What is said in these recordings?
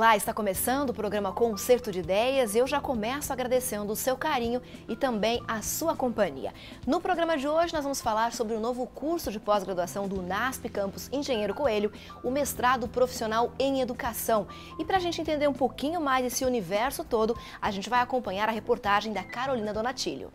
Olá, está começando o programa Concerto de Ideias. Eu já começo agradecendo o seu carinho e também a sua companhia. No programa de hoje nós vamos falar sobre o novo curso de pós-graduação do NASP Campus Engenheiro Coelho, o mestrado profissional em educação. E para a gente entender um pouquinho mais esse universo todo, a gente vai acompanhar a reportagem da Carolina Donatilho.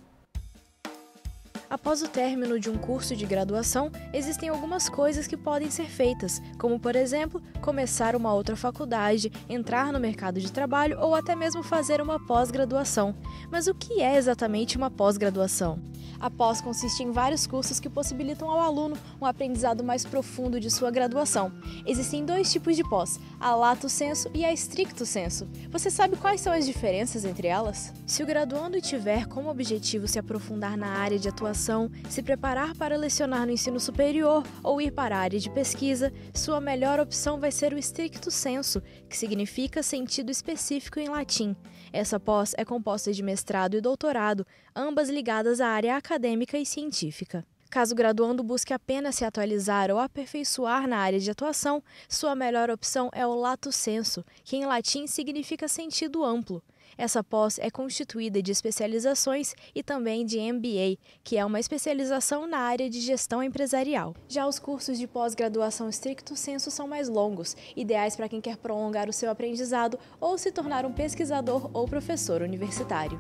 Após o término de um curso de graduação, existem algumas coisas que podem ser feitas, como, por exemplo, começar uma outra faculdade, entrar no mercado de trabalho ou até mesmo fazer uma pós-graduação. Mas o que é exatamente uma pós-graduação? A pós consiste em vários cursos que possibilitam ao aluno um aprendizado mais profundo de sua graduação. Existem dois tipos de pós, a lato sensu e a stricto sensu. Você sabe quais são as diferenças entre elas? Se o graduando tiver como objetivo se aprofundar na área de atuação, se preparar para lecionar no ensino superior ou ir para a área de pesquisa, sua melhor opção vai ser o stricto sensu, que significa sentido específico em latim. Essa pós é composta de mestrado e doutorado, ambas ligadas à área acadêmica e científica. Caso o graduando busque apenas se atualizar ou aperfeiçoar na área de atuação, sua melhor opção é o lato sensu, que em latim significa sentido amplo. Essa pós é constituída de especializações e também de MBA, que é uma especialização na área de gestão empresarial. Já os cursos de pós-graduação stricto sensu são mais longos, ideais para quem quer prolongar o seu aprendizado ou se tornar um pesquisador ou professor universitário.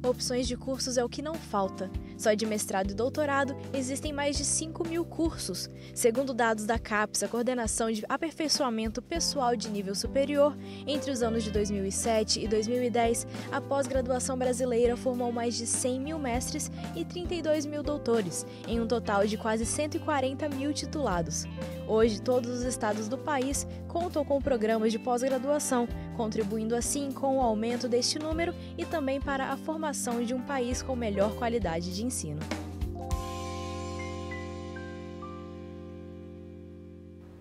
Opções de cursos é o que não falta. Só de mestrado e doutorado existem mais de 5.000 cursos. Segundo dados da CAPES, a Coordenação de Aperfeiçoamento Pessoal de Nível Superior, entre os anos de 2007 e 2010, a pós-graduação brasileira formou mais de 100.000 mestres e 32.000 doutores, em um total de quase 140.000 titulados. Hoje, todos os estados do país contam com programas de pós-graduação, contribuindo assim com o aumento deste número e também para a formação de um país com melhor qualidade de ensino.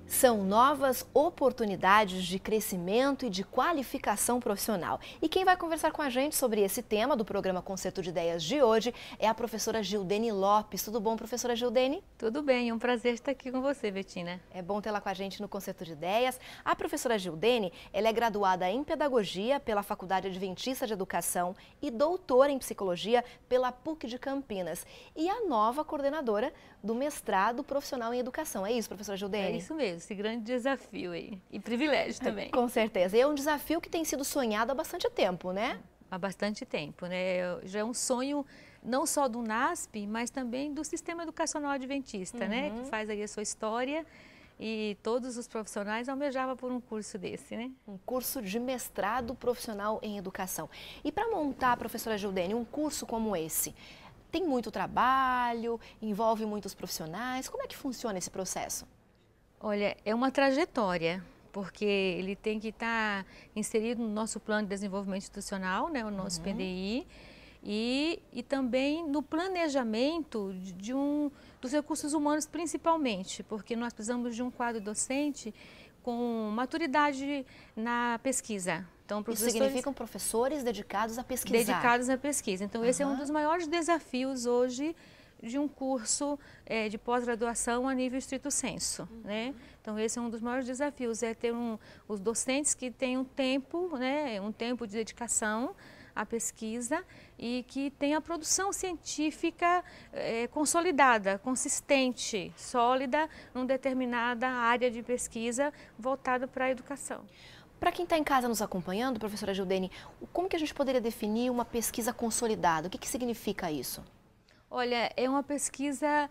São novas oportunidades de crescimento e de qualificação profissional. E quem vai conversar com a gente sobre esse tema do programa Concerto de Ideias de hoje é a professora Gildene Lopes. Tudo bom, professora Gildene? Tudo bem, é um prazer estar aqui com você, Betina. É bom tê-la com a gente no Concerto de Ideias. A professora Gildene, ela é graduada em Pedagogia pela Faculdade Adventista de Educação e doutora em Psicologia pela PUC de Campinas. E a nova coordenadora do mestrado profissional em Educação. É isso, professora Gildene? É isso mesmo, esse grande desafio aí. E privilégio também. Com certeza. E é um desafio que tem sido sonhado há bastante tempo, né? Há bastante tempo, né? Já é um sonho não só do NASP, mas também do Sistema Educacional Adventista, né? Que faz aí a sua história e todos os profissionais almejavam por um curso desse, né? Um curso de mestrado profissional em educação. E para montar, professora Gildene, um curso como esse, tem muito trabalho, envolve muitos profissionais. Como é que funciona esse processo? Olha, é uma trajetória, porque ele tem que estar inserido no nosso plano de desenvolvimento institucional, né, o nosso PDI, e também no planejamento dos recursos humanos principalmente, porque nós precisamos de um quadro docente com maturidade na pesquisa. Então, isso significam professores dedicados a pesquisar. Dedicados à pesquisa. Então, esse é um dos maiores desafios hoje de um curso de pós-graduação a nível stricto sensu, né? Então, esse é um dos maiores desafios, é ter os docentes que têm um tempo, né, um tempo de dedicação à pesquisa e que tenha a produção científica consolidada, consistente, sólida, numa determinada área de pesquisa voltada para a educação. Para quem está em casa nos acompanhando, professora Gildene, como que a gente poderia definir uma pesquisa consolidada? O que significa isso? Olha, é uma pesquisa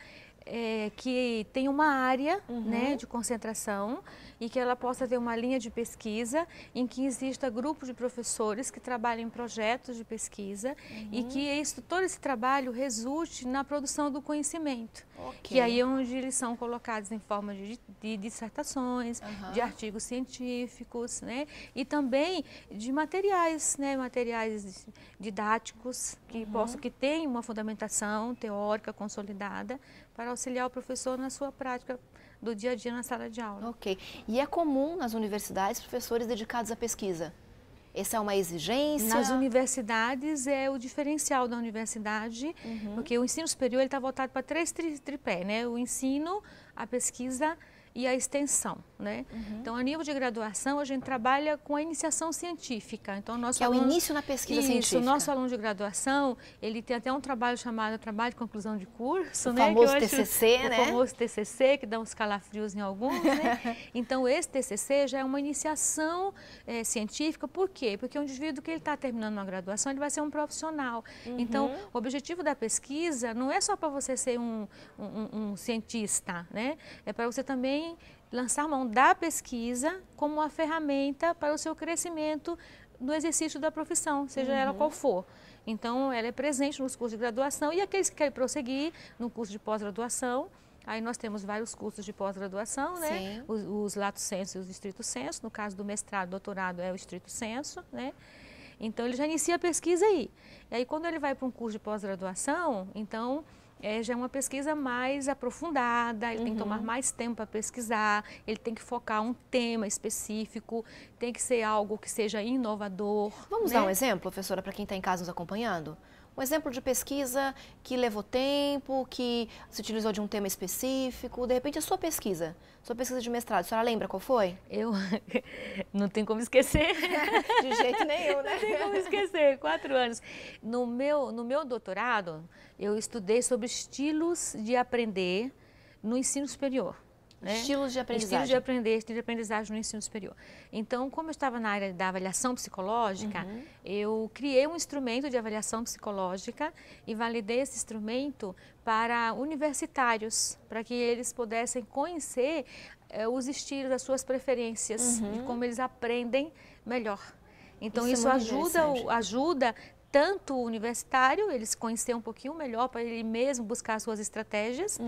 que tem uma área né, de concentração e que ela possa ter uma linha de pesquisa em que exista grupo de professores que trabalhem em projetos de pesquisa e que todo esse trabalho resulte na produção do conhecimento. Que aí é onde eles são colocados em forma de dissertações, de artigos científicos, né, e também de materiais, né, materiais didáticos que tenham uma fundamentação teórica consolidada para auxiliar o professor na sua prática do dia a dia na sala de aula. Ok. E é comum nas universidades professores dedicados à pesquisa? Essa é uma exigência? Nas universidades é o diferencial da universidade, porque o ensino superior está voltado para três tripé, né? O ensino, a pesquisa e a extensão, né? Então, a nível de graduação, a gente trabalha com a iniciação científica. Então, que é o início na pesquisa científica. O nosso aluno de graduação, ele tem até um trabalho chamado Trabalho de Conclusão de Curso, o né? Famoso TCC, né? O famoso TCC, que dá uns calafrios em alguns, né? Então, esse TCC já é uma iniciação científica. Por quê? Porque o indivíduo que ele está terminando uma graduação, ele vai ser um profissional. Então, o objetivo da pesquisa não é só para você ser um cientista, né? É para você também lançar mão da pesquisa como uma ferramenta para o seu crescimento no exercício da profissão, seja ela qual for. Então, ela é presente nos cursos de graduação e aqueles que querem prosseguir no curso de pós-graduação. Aí nós temos vários cursos de pós-graduação, né? Os lato sensu e os estrito sensu. No caso do mestrado, doutorado é o estrito sensu, né? Então, ele já inicia a pesquisa aí. E aí, quando ele vai para um curso de pós-graduação, então, já é uma pesquisa mais aprofundada, ele tem que tomar mais tempo para pesquisar, ele tem que focar um tema específico, tem que ser algo que seja inovador. Vamos dar um exemplo, professora, para quem está em casa nos acompanhando? Um exemplo de pesquisa que levou tempo, que se utilizou de um tema específico, de repente a sua pesquisa de mestrado, a senhora lembra qual foi? Eu não tem como esquecer. De jeito nenhum, né? Não tem como esquecer, 4 anos. No meu doutorado, eu estudei sobre estilos de aprender no ensino superior. Né? Estilos de aprendizagem. Estilos de aprendizagem no ensino superior. Então, como eu estava na área da avaliação psicológica, eu criei um instrumento de avaliação psicológica e validei esse instrumento para universitários, para que eles pudessem conhecer os estilos, as suas preferências, de como eles aprendem melhor. Então, isso ajuda tanto o universitário, ele se conhecer um pouquinho melhor para ele mesmo buscar suas estratégias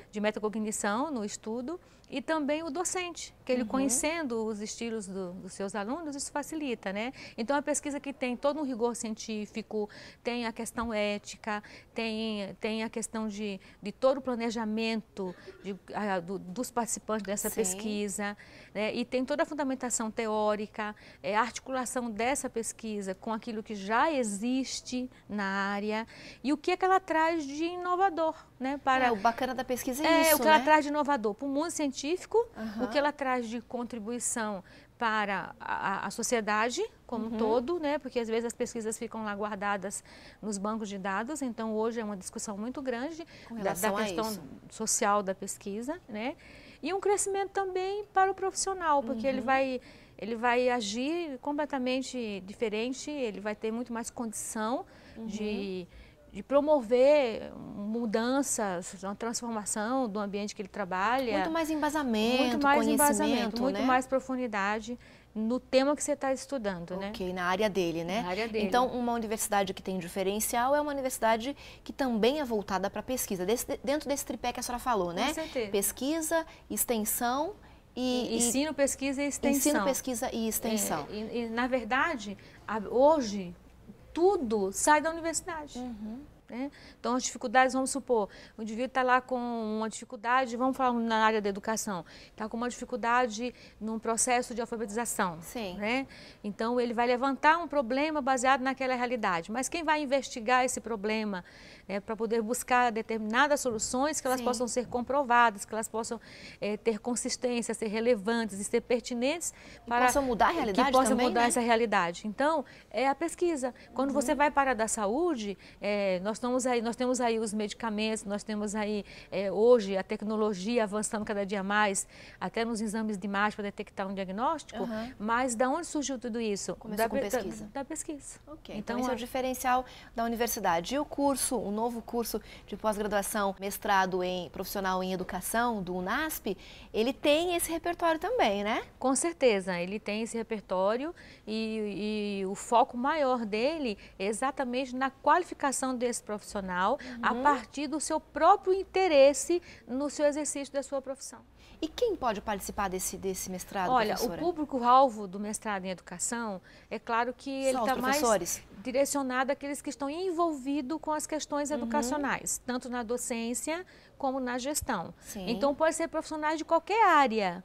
de metacognição no estudo, e também o docente, que ele conhecendo os estilos dos seus alunos, isso facilita, né? Então, a pesquisa que tem todo um rigor científico, tem a questão ética, tem a questão de todo o planejamento dos participantes dessa pesquisa, né? E tem toda a fundamentação teórica, a articulação dessa pesquisa com aquilo que já existe na área e o que é que ela traz de inovador, né? O bacana da pesquisa é isso, o que ela traz de inovador para o mundo científico, o que ela traz de contribuição para a sociedade como um todo, né? Porque às vezes as pesquisas ficam lá guardadas nos bancos de dados, então hoje é uma discussão muito grande da questão social da pesquisa, né? E um crescimento também para o profissional, porque ele vai agir completamente diferente, ele vai ter muito mais condição de promover mudanças, uma transformação do ambiente que ele trabalha. Muito mais embasamento, conhecimento, muito mais profundidade no tema que você está estudando, né? Ok, na área dele, né? Na área dele. Então, uma universidade que tem diferencial é uma universidade que também é voltada para a pesquisa, dentro desse tripé que a senhora falou, né? Com certeza. Pesquisa, extensão e ensino, pesquisa e extensão. Ensino, pesquisa e extensão. Na verdade, hoje, tudo sai da universidade. Né? Então, as dificuldades, vamos supor, o indivíduo está lá com uma dificuldade, vamos falar na área da educação, está com uma dificuldade num processo de alfabetização. Sim. Né? Então, ele vai levantar um problema baseado naquela realidade, mas quem vai investigar esse problema para poder buscar determinadas soluções que elas possam ser comprovadas, que elas possam ter consistência, ser relevantes e ser pertinentes para possam mudar a realidade que possam também, mudar né? essa realidade. Então, é a pesquisa. Quando você vai para a área da saúde, nós temos aí os medicamentos, nós temos aí hoje a tecnologia avançando cada dia mais, até nos exames de imagem para detectar um diagnóstico, mas da onde surgiu tudo isso? Começou com pesquisa. Da pesquisa. Ok, então esse é o diferencial da universidade. E o curso, o novo curso de pós-graduação, mestrado profissional em educação do UNASP, ele tem esse repertório também, né? Com certeza, ele tem esse repertório e o foco maior dele é exatamente na qualificação desse profissional a partir do seu próprio interesse no seu exercício da sua profissão. E quem pode participar desse mestrado, Olha, professora? O público-alvo do mestrado em educação, é claro que ele está mais direcionado àqueles que estão envolvidos com as questões educacionais, tanto na docência como na gestão. Sim. Então, pode ser profissionais de qualquer área,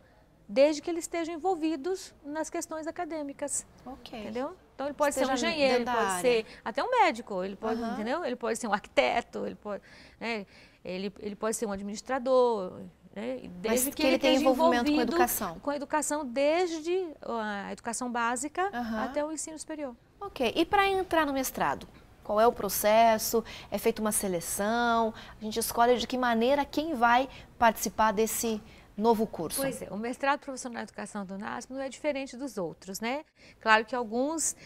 desde que eles estejam envolvidos nas questões acadêmicas. Ok. Entendeu? Então, ele pode ser um engenheiro, ele pode ser até um médico, ele pode, entendeu? Ele pode ser um arquiteto, ele pode ser um administrador, né? Desde que ele tenha envolvimento com a educação. Com a educação, desde a educação básica até o ensino superior. Ok, e para entrar no mestrado? Qual é o processo? É feita uma seleção? A gente escolhe de que maneira quem vai participar desse novo curso? Pois é, o mestrado profissional em educação do NASP não é diferente dos outros, né? Claro que alguns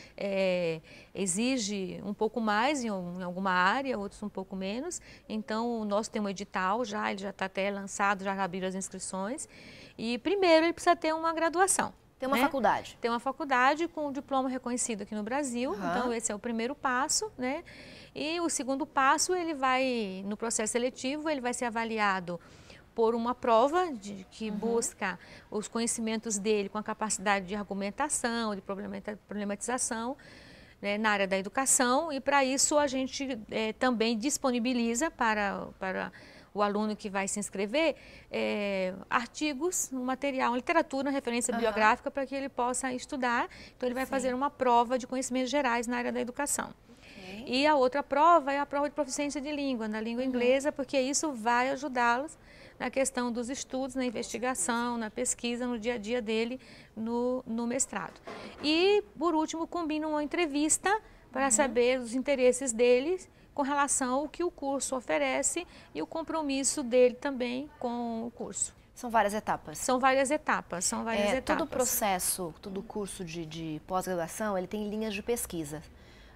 exigem um pouco mais em alguma área, outros um pouco menos. Então, o nosso tem um edital já, ele já está até lançado, já abriram as inscrições. E primeiro ele precisa ter uma graduação. Tem uma faculdade. Tem uma faculdade com um diploma reconhecido aqui no Brasil, então esse é o primeiro passo, né? E o segundo passo, ele vai, no processo seletivo, ele vai ser avaliado por uma prova que busca os conhecimentos dele com a capacidade de argumentação, de problematização, né, na área da educação, e para isso a gente também disponibiliza para o aluno que vai se inscrever, artigos, um material, uma literatura, uma referência bibliográfica para que ele possa estudar. Então, ele vai fazer uma prova de conhecimentos gerais na área da educação. E a outra prova é a prova de proficiência de língua, na língua inglesa, porque isso vai ajudá-los na questão dos estudos, na investigação, na pesquisa, no dia a dia dele no mestrado. E, por último, combina uma entrevista para saber os interesses deles com relação ao que o curso oferece e o compromisso dele também com o curso. São várias etapas? São várias etapas, Todo processo, todo curso de pós-graduação, ele tem linhas de pesquisa,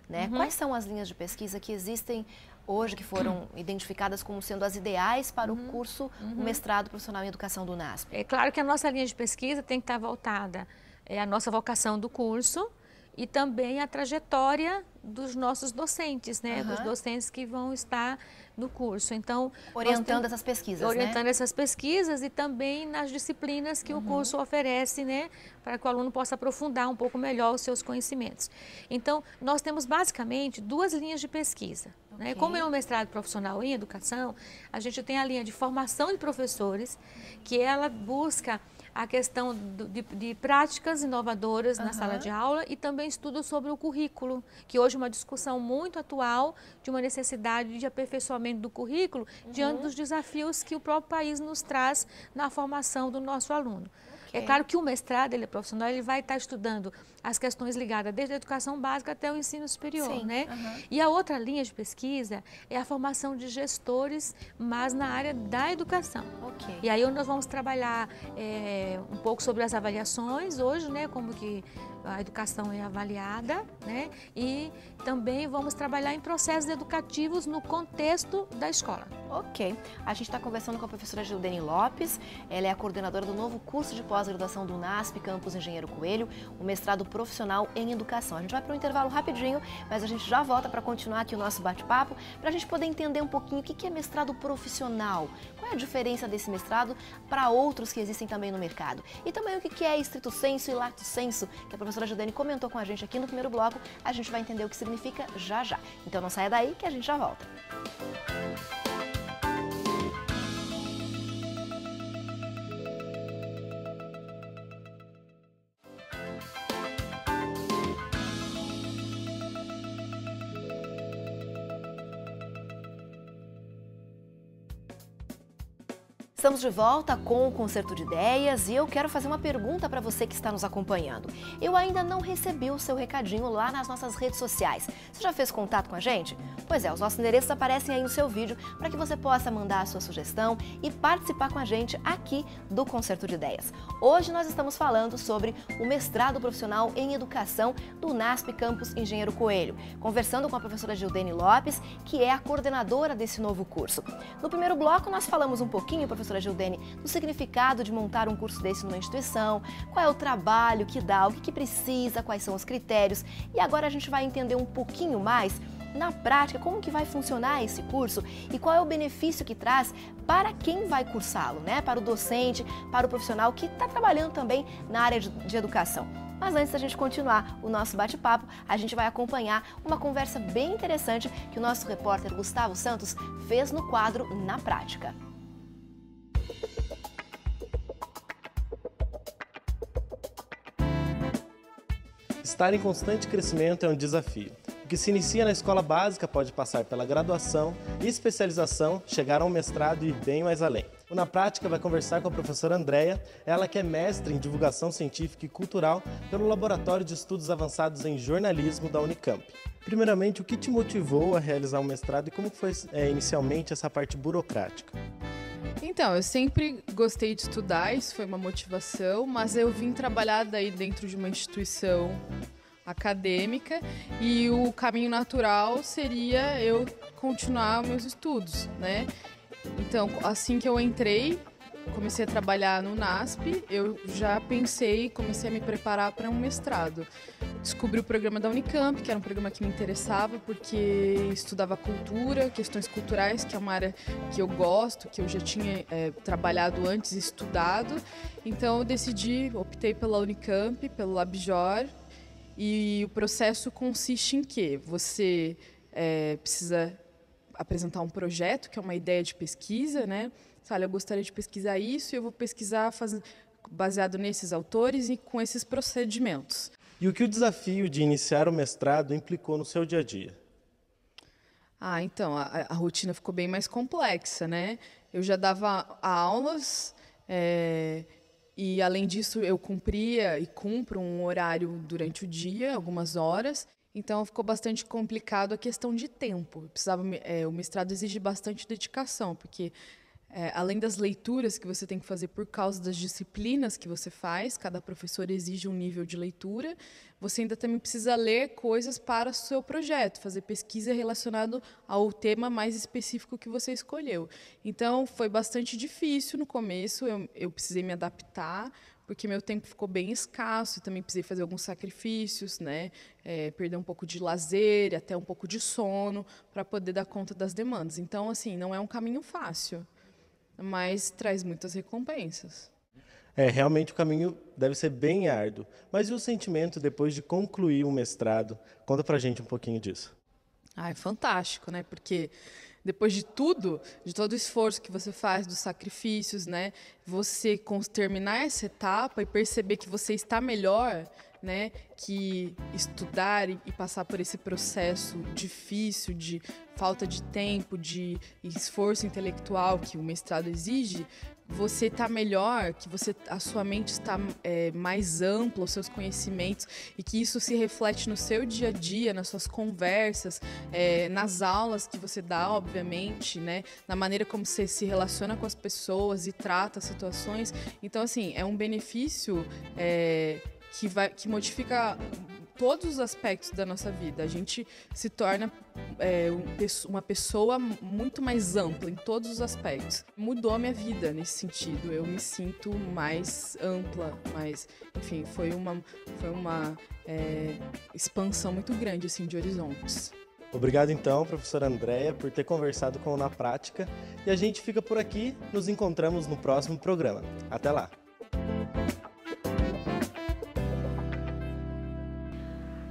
né? Quais são as linhas de pesquisa que existem hoje, que foram identificadas como sendo as ideais para o curso, o mestrado profissional em educação do NASP? É claro que a nossa linha de pesquisa tem que estar voltada à nossa vocação do curso, e também a trajetória dos nossos docentes, né? Dos docentes que vão estar no curso. Então, orientando essas pesquisas, orientando essas pesquisas e também nas disciplinas que o curso oferece, né? Para que o aluno possa aprofundar um pouco melhor os seus conhecimentos. Então, nós temos basicamente duas linhas de pesquisa. Né? Como é um mestrado profissional em educação, a gente tem a linha de formação de professores, que ela busca a questão de práticas inovadoras na sala de aula e também estudo sobre o currículo, que hoje é uma discussão muito atual de uma necessidade de aperfeiçoamento do currículo diante dos desafios que o próprio país nos traz na formação do nosso aluno. É claro que o mestrado, ele é profissional, ele vai estar estudando as questões ligadas desde a educação básica até o ensino superior, né? E a outra linha de pesquisa é a formação de gestores, mas na área da educação. E aí nós vamos trabalhar um pouco sobre as avaliações hoje, né? Como que a educação é avaliada, né? E também vamos trabalhar em processos educativos no contexto da escola. Ok. A gente está conversando com a professora Gildene Lopes, ela é a coordenadora do novo curso de pós-graduação do NASP, Campus Engenheiro Coelho, o mestrado profissional em educação. A gente vai para um intervalo rapidinho, mas a gente já volta para continuar aqui o nosso bate-papo, para a gente poder entender um pouquinho o que é mestrado profissional, qual é a diferença desse mestrado para outros que existem também no mercado, e também o que é estrito sensu e lato sensu, que a professora Gildene comentou com a gente aqui no primeiro bloco. A gente vai entender o que significa já já. Então não saia daí que a gente já volta. Estamos de volta com o Concerto de Ideias e eu quero fazer uma pergunta para você que está nos acompanhando. Eu ainda não recebi o seu recadinho lá nas nossas redes sociais. Você já fez contato com a gente? Pois é, os nossos endereços aparecem aí no seu vídeo para que você possa mandar a sua sugestão e participar com a gente aqui do Concerto de Ideias. Hoje nós estamos falando sobre o mestrado profissional em educação do NASP Campus Engenheiro Coelho, conversando com a professora Gildene Lopes, que é a coordenadora desse novo curso. No primeiro bloco nós falamos um pouquinho, professora Gildene, do significado de montar um curso desse numa instituição, qual é o trabalho que dá, o que precisa, quais são os critérios. E agora a gente vai entender um pouquinho mais, na prática, como que vai funcionar esse curso e qual é o benefício que traz para quem vai cursá-lo, né? Para o docente, para o profissional que está trabalhando também na área de educação. Mas antes da gente continuar o nosso bate-papo, a gente vai acompanhar uma conversa bem interessante que o nosso repórter Gustavo Santos fez no quadro Na Prática. Estar em constante crescimento é um desafio. O que se inicia na escola básica pode passar pela graduação e especialização, chegar ao mestrado e ir bem mais além. O O Na Prática vai conversar com a professora Andréia, ela que é mestre em Divulgação Científica e Cultural pelo Laboratório de Estudos Avançados em Jornalismo da Unicamp. Primeiramente, o que te motivou a realizar um mestrado e como foi inicialmente essa parte burocrática? Então, eu sempre gostei de estudar, isso foi uma motivação, mas eu vim trabalhar daí dentro de uma instituição acadêmica e o caminho natural seria eu continuar meus estudos, né? Então, assim que eu entrei, comecei a trabalhar no NASP, eu já comecei a me preparar para um mestrado. Descobri o programa da Unicamp, que era um programa que me interessava, porque estudava cultura, questões culturais, que é uma área que eu gosto, que eu já tinha trabalhado antes e estudado. Então, eu optei pela Unicamp, pelo LabJOR, e o processo consiste em quê? Você precisa apresentar um projeto, que é uma ideia de pesquisa, né? Olha, eu gostaria de pesquisar isso e eu vou pesquisar baseado nesses autores e com esses procedimentos. E o que o desafio de iniciar o mestrado implicou no seu dia a dia? Então, a rotina ficou bem mais complexa, né? Eu já dava aulas e, além disso, eu cumpria e cumpro um horário durante o dia, algumas horas. Então, ficou bastante complicado a questão de tempo. O mestrado exige bastante dedicação, porque além das leituras que você tem que fazer por causa das disciplinas que você faz, cada professor exige um nível de leitura, você ainda também precisa ler coisas para o seu projeto, fazer pesquisa relacionada ao tema mais específico que você escolheu. Então, foi bastante difícil no começo, eu precisei me adaptar, porque meu tempo ficou bem escasso, e também precisei fazer alguns sacrifícios, né? Perder um pouco de lazer, e até um pouco de sono, para poder dar conta das demandas. Então, assim, não é um caminho fácil, mas traz muitas recompensas. Realmente o caminho deve ser bem árduo. Mas e o sentimento depois de concluir um mestrado? Conta pra gente um pouquinho disso. É fantástico, né? Porque depois de todo o esforço que você faz, dos sacrifícios, né? Você terminar essa etapa e perceber que você está melhor, né? Que estudar e passar por esse processo difícil de falta de tempo, de esforço intelectual que o mestrado exige, você está melhor, que a sua mente está mais ampla, os seus conhecimentos, e que isso se reflete no seu dia a dia, nas suas conversas, nas aulas que você dá, obviamente, né, na maneira como você se relaciona com as pessoas e trata as situações. Então, assim, é um benefício que modifica todos os aspectos da nossa vida. A gente se torna uma pessoa muito mais ampla em todos os aspectos. Mudou a minha vida nesse sentido. Eu me sinto mais ampla, enfim, foi uma expansão muito grande assim, de horizontes. Obrigado então, professora Andréia, por ter conversado com o Na Prática. E a gente fica por aqui, nos encontramos no próximo programa. Até lá!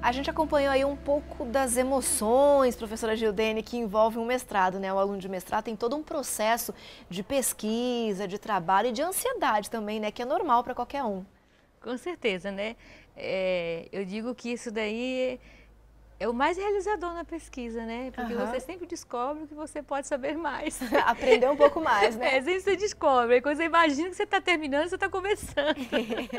A gente acompanhou aí um pouco das emoções, professora Gildene, que envolve um mestrado, né? O aluno de mestrado tem todo um processo de pesquisa, de trabalho e de ansiedade também, né? Que é normal para qualquer um. Com certeza, né? Eu digo que isso daí é o mais realizador na pesquisa, né? Porque você sempre descobre que você pode saber mais. Aprender um pouco mais, né? Sempre você descobre. Aí quando você imagina que você está terminando, você está começando.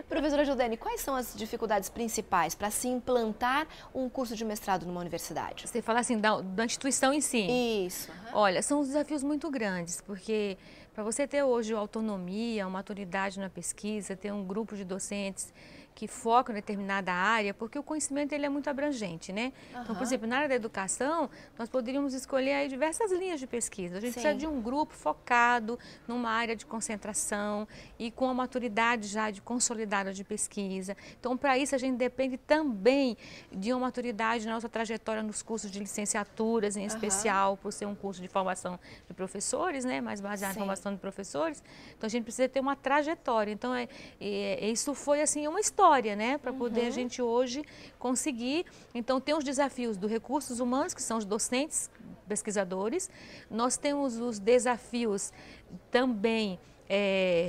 Professora Gildene, quais são as dificuldades principais para se implantar um curso de mestrado numa universidade? Você fala assim, da instituição em si. Isso. Olha, são desafios muito grandes, porque para você ter hoje autonomia, uma maturidade na pesquisa, ter um grupo de docentes que focam em determinada área, porque o conhecimento ele é muito abrangente, né? Então, por exemplo, na área da educação, nós poderíamos escolher aí diversas linhas de pesquisa. A gente precisa de um grupo focado numa área de concentração e com a maturidade já consolidada de pesquisa. Então, para isso, a gente depende também de uma maturidade na nossa trajetória nos cursos de licenciaturas, em especial, por ser um curso de formação de professores, né? Mais baseado em formação de professores. Então, a gente precisa ter uma trajetória. Então, isso foi, assim, uma história, né, para poder a gente hoje conseguir. Então, tem os desafios dos recursos humanos, que são os docentes, pesquisadores. Nós temos os desafios também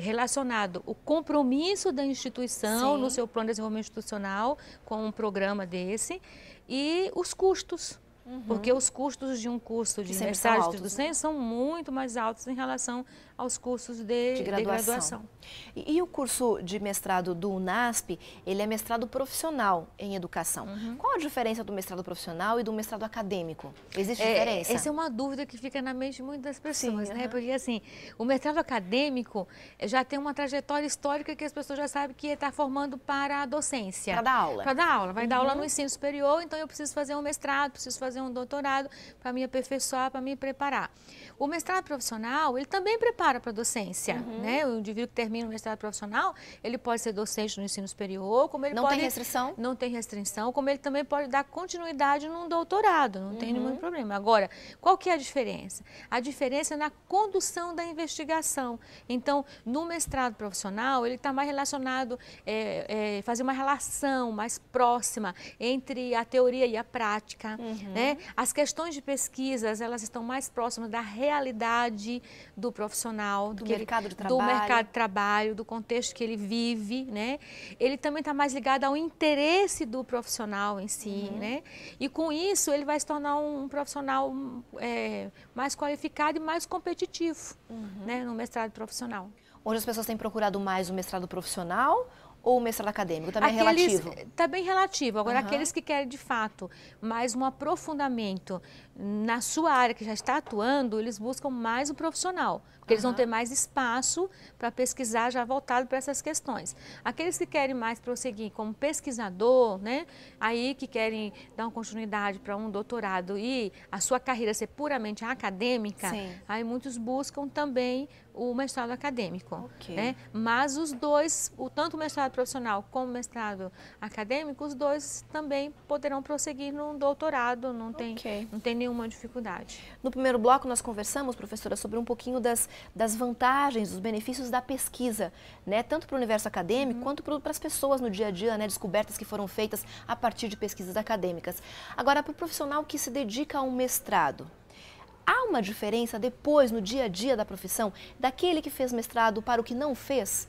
relacionado ao compromisso da instituição no seu plano de desenvolvimento institucional com um programa desse e os custos. Porque os custos de um curso de mestrado de docência são muito mais altos em relação aos cursos de graduação. E o curso de mestrado do UNASP, ele é mestrado profissional em educação. Qual a diferença do mestrado profissional e do mestrado acadêmico? Existe diferença? Essa é uma dúvida que fica na mente de muitas pessoas, né? Porque assim, o mestrado acadêmico já tem uma trajetória histórica que as pessoas já sabem que está formando para a docência. Para dar aula. Para dar aula. Vai dar aula no ensino superior, então eu preciso fazer um mestrado, preciso fazer um doutorado para me aperfeiçoar, para me preparar. O mestrado profissional, ele também prepara para a docência, né? O indivíduo que termina o mestrado profissional, ele pode ser docente no ensino superior, como ele não pode... tem restrição? Não tem restrição, como ele também pode dar continuidade num doutorado, não tem nenhum problema. Agora, qual que é a diferença? A diferença é na condução da investigação. Então, no mestrado profissional, ele está mais relacionado, fazer uma relação mais próxima entre a teoria e a prática, né? As questões de pesquisas, elas estão mais próximas da realidade do profissional, do mercado de trabalho, do contexto que ele vive, né? Ele também está mais ligado ao interesse do profissional em si, né? E com isso ele vai se tornar um profissional mais qualificado e mais competitivo, né? No mestrado profissional. Hoje as pessoas têm procurado mais o mestrado profissional ou o mestrado acadêmico? Também é relativo? Está bem relativo. Agora, aqueles que querem, de fato, mais um aprofundamento na sua área que já está atuando, eles buscam mais o profissional, porque eles vão ter mais espaço para pesquisar já voltado para essas questões. Aqueles que querem mais prosseguir como pesquisador, né, aí que querem dar uma continuidade para um doutorado e a sua carreira ser puramente acadêmica, aí muitos buscam também o mestrado acadêmico, né? Mas os dois, tanto o mestrado profissional como o mestrado acadêmico, os dois também poderão prosseguir num doutorado, não tem nenhuma dificuldade. No primeiro bloco nós conversamos, professora, sobre um pouquinho das vantagens, dos benefícios da pesquisa, né? Tanto para o universo acadêmico quanto para as pessoas no dia a dia, né? Descobertas que foram feitas a partir de pesquisas acadêmicas. Agora, para o profissional que se dedica a um mestrado, há uma diferença depois, no dia a dia da profissão, daquele que fez mestrado para o que não fez?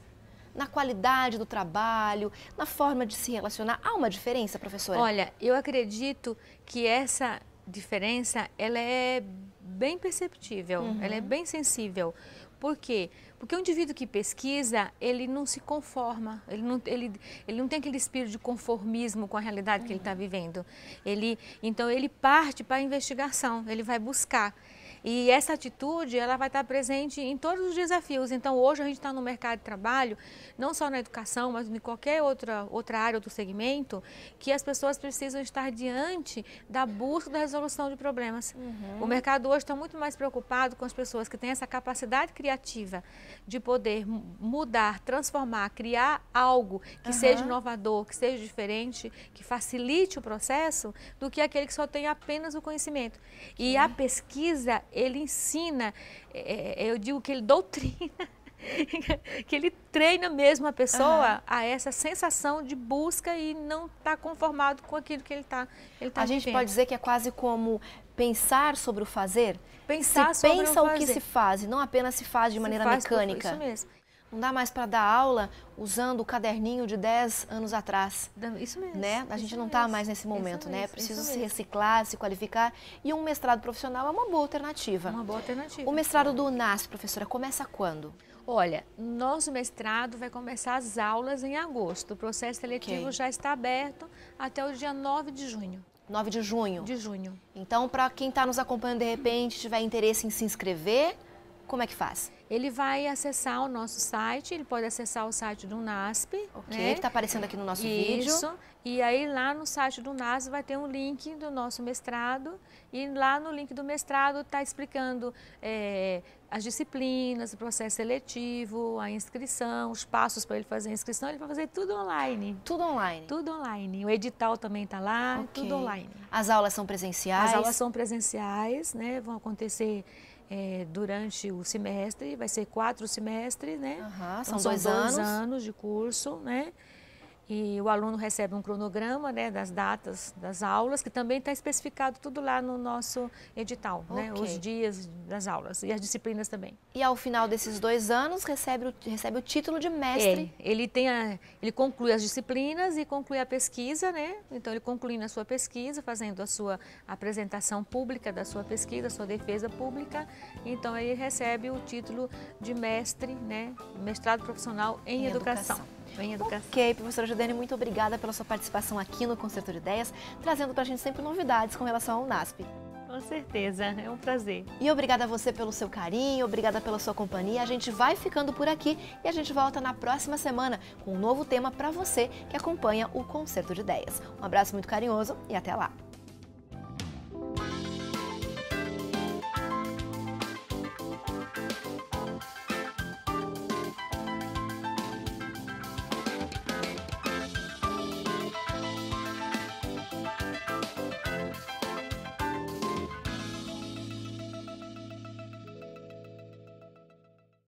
Na qualidade do trabalho, na forma de se relacionar? Há uma diferença, professora? Olha, eu acredito que essa diferença, ela é bem perceptível, ela é bem sensível. Por quê? Porque o indivíduo que pesquisa, ele não se conforma, ele não tem aquele espírito de conformismo com a realidade que ele está vivendo. Então, ele parte para a investigação, ele vai buscar. E essa atitude, ela vai estar presente em todos os desafios. Então, hoje a gente está no mercado de trabalho, não só na educação, mas em qualquer outra área, outro segmento, que as pessoas precisam estar diante da busca da resolução de problemas. O mercado hoje está muito mais preocupado com as pessoas que têm essa capacidade criativa de poder mudar, transformar, criar algo que seja inovador, que seja diferente, que facilite o processo, do que aquele que só tem apenas o conhecimento. E a pesquisa, ele ensina, eu digo que ele doutrina, que ele treina mesmo a pessoa a essa sensação de busca e não estar conformado com aquilo que ele está A gente pode dizer que é quase como pensar sobre o fazer? Pensar se sobre pensa o o que se faz e não apenas se faz de maneira mecânica. Isso mesmo. Não dá mais para dar aula usando o caderninho de 10 anos atrás. Isso mesmo. Né? A gente não está mais nesse momento, né? É preciso se reciclar, se qualificar. E um mestrado profissional é uma boa alternativa. Uma boa alternativa. O mestrado do UNASP, professora, começa quando? Olha, nosso mestrado vai começar as aulas em agosto. O processo seletivo já está aberto até o dia 9 de junho. 9 de junho? De junho. Então, para quem está nos acompanhando de repente, tiver interesse em se inscrever, como é que faz? Ele vai acessar o nosso site, ele pode acessar o site do UNASP. Ok, que está aparecendo aqui no nosso vídeo. Isso, e aí lá no site do UNASP vai ter um link do nosso mestrado, e lá no link do mestrado está explicando as disciplinas, o processo seletivo, a inscrição, os passos para ele fazer a inscrição. Ele vai fazer tudo online. Tudo online? Tudo online. O edital também está lá, tudo online. As aulas são presenciais? As aulas são presenciais, né? Vão acontecer durante o semestre, vai ser 4 semestres, né? São então, 2 são 2 anos. anos de curso, né? E o aluno recebe um cronograma, né, das datas das aulas, que também está especificado tudo lá no nosso edital, né, os dias das aulas e as disciplinas também. E ao final desses 2 anos recebe o título de mestre? Ele conclui as disciplinas e conclui a pesquisa, né? Então ele conclui a sua pesquisa, fazendo a sua apresentação pública da sua pesquisa, a sua defesa pública. Então ele recebe o título de mestre, né, mestrado profissional em educação. Ok, professora Jordane, muito obrigada pela sua participação aqui no Concerto de Ideias, trazendo para a gente sempre novidades com relação ao NASP. Com certeza, é um prazer. E obrigada a você pelo seu carinho, obrigada pela sua companhia. A gente vai ficando por aqui e a gente volta na próxima semana com um novo tema para você que acompanha o Concerto de Ideias. Um abraço muito carinhoso e até lá!